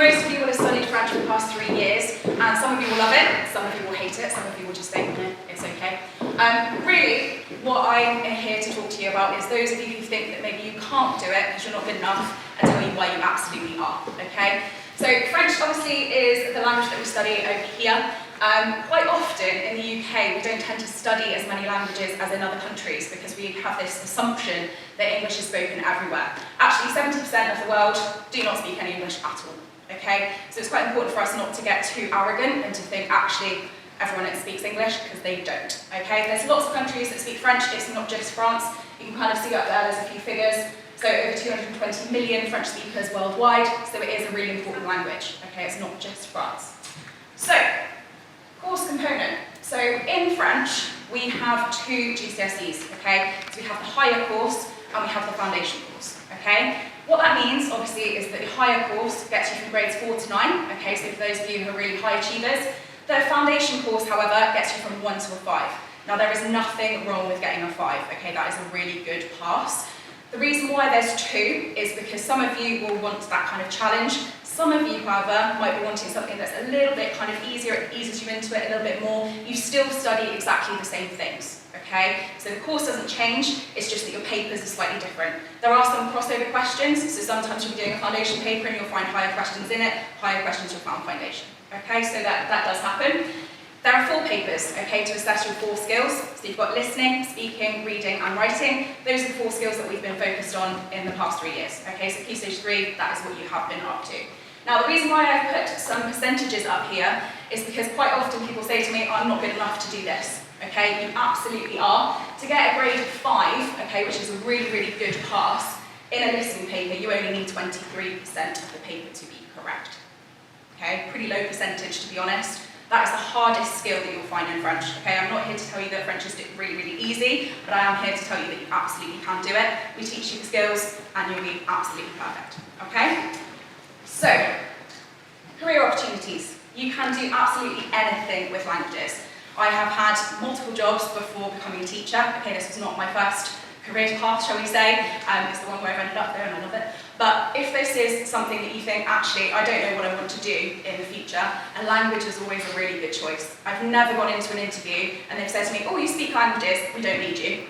most of you will have studied French for the past 3 years, and some of you will love it, some of you will hate it, some of you will just think, no, it's okay. Really, what I'm here to talk to you about is those of you who think that maybe you can't do it because you're not good enough, and tell you why you absolutely are, okay? So French obviously is the language that we study over here. Quite often in the UK we don't tend to study as many languages as in other countries because we have this assumption that English is spoken everywhere. Actually 70% of the world do not speak any English at all, okay? So it's quite important for us not to get too arrogant and to think actually everyone speaks English, because they don't, okay? There's lots of countries that speak French, it's not just France. You can kind of see up there, there's a few figures. So over 220 million French speakers worldwide, so it is a really important language, okay? It's not just France. So, course component. So in French, we have 2 GCSEs, okay? So we have the higher course and we have the foundation course, okay? What that means, obviously, is that the higher course gets you from grades 4 to 9, okay? So for those of you who are really high achievers. The foundation course, however, gets you from 1 to a 5. Now there is nothing wrong with getting a 5, okay? That is a really good pass. The reason why there's 2 is because some of you will want that kind of challenge. Some of you, however, might be wanting something that's a little bit kind of easier, it eases you into it a little bit more. You still study exactly the same things, okay? So the course doesn't change, it's just that your papers are slightly different. There are some crossover questions, so sometimes you'll be doing a foundation paper and you'll find higher questions in it, higher questions you'll find foundation, okay? So that does happen. There are 4 papers, okay, to assess your 4 skills. So you've got listening, speaking, reading and writing. Those are the 4 skills that we've been focused on in the past 3 years. Okay, so Key Stage 3, that is what you have been up to. Now the reason why I've put some percentages up here is because quite often people say to me, I'm not good enough to do this. Okay, you absolutely are. To get a grade of 5, okay, which is a really, really good pass, in a listening paper, you only need 23% of the paper to be correct. Okay, pretty low percentage to be honest. That is the hardest skill that you'll find in French. Okay, I'm not here to tell you that French is really, really easy, but I am here to tell you that you absolutely can do it. We teach you the skills and you'll be absolutely perfect. Okay? So, career opportunities. You can do absolutely anything with languages. I have had multiple jobs before becoming a teacher. Okay, this was not my first career path, shall we say. It's the one where I've ended up there and I love it. But if this is something that you think, actually, I don't know what I want to do in the future, and language is always a really good choice. I've never gone into an interview and they've said to me, oh, you speak languages, we don't need you.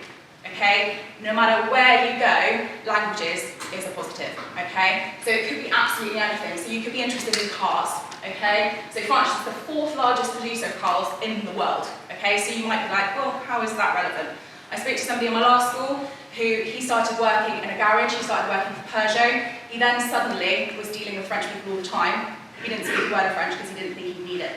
Okay? No matter where you go, languages is a positive. Okay? So it could be absolutely anything. So you could be interested in cars. Okay? So France is the 4th largest producer of cars in the world. Okay? So you might be like, well, how is that relevant? I spoke to somebody in my last school he started working in a garage, he started working for Peugeot. He then suddenly was dealing with French people all the time. He didn't speak a word of French because he didn't think he'd need it.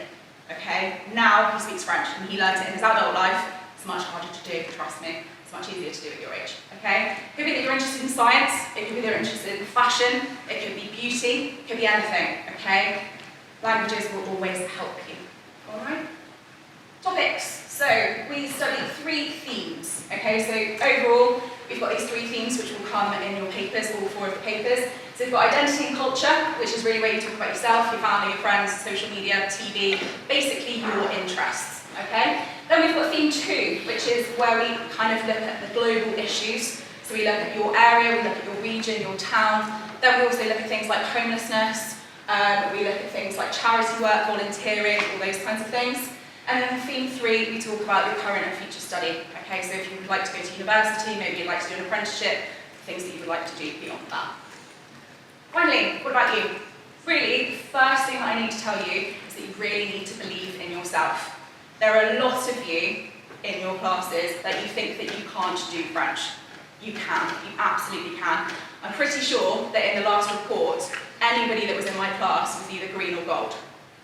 Okay? Now he speaks French and he learned it in his adult life. It's much harder to do, trust me. It's much easier to do at your age. Okay? It could be that you're interested in science, it could be that you're interested in fashion, it could be beauty, it could be anything. Okay? Languages will always help you. Alright? Topics. So we study 3 themes. Okay, so overall we've got these 3 themes which will come in your papers, all 4 of the papers. So we've got identity and culture, which is really where you talk about yourself, your family, your friends, social media, TV, basically your interests. Okay? Then we've got theme 2, which is where we kind of look at the global issues. So we look at your area, we look at your region, your town. Then we also look at things like homelessness, we look at things like charity work, volunteering, all those kinds of things. And then for theme 3, we talk about your current and future study. Okay, so if you would like to go to university, maybe you'd like to do an apprenticeship, things that you would like to do beyond that. Finally, what about you? Really, the first thing that I need to tell you is that you really need to believe in yourself. There are a lot of you in your classes that you think that you can't do French. You can, you absolutely can. I'm pretty sure that in the last report, anybody that was in my class was either green or gold.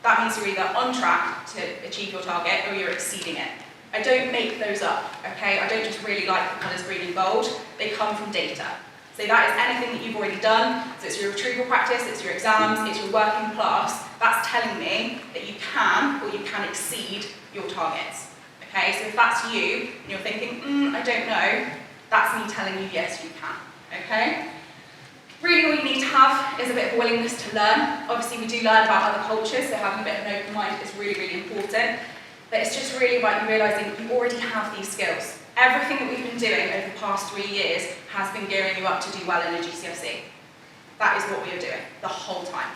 That means you're either on track to achieve your target or you're exceeding it. I don't make those up, okay? I don't just really like the colours green and gold. They come from data. So that is anything that you've already done. So it's your retrieval practice, it's your exams, it's your work in class. That's telling me that you can or you can exceed your targets. Okay, so if that's you and you're thinking, I don't know, that's me telling you, yes, you can. Okay? Really all you need to have is a bit of a willingness to learn. Obviously we do learn about other cultures, so having a bit of an open mind is really, really important. But it's just really about you realising you already have these skills. Everything that we've been doing over the past 3 years has been gearing you up to do well in a GCSE. That is what we are doing the whole time.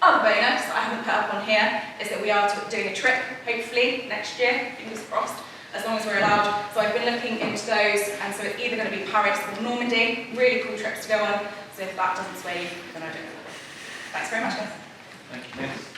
Other bonus that I haven't put up on here is that we are doing a trip, hopefully, next year, fingers crossed, as long as we're allowed. So I've been looking into those, and so it's either going to be Paris or Normandy. Really cool trips to go on. So if that doesn't sway you, then I don't know. Thanks very much, guys. Thank you.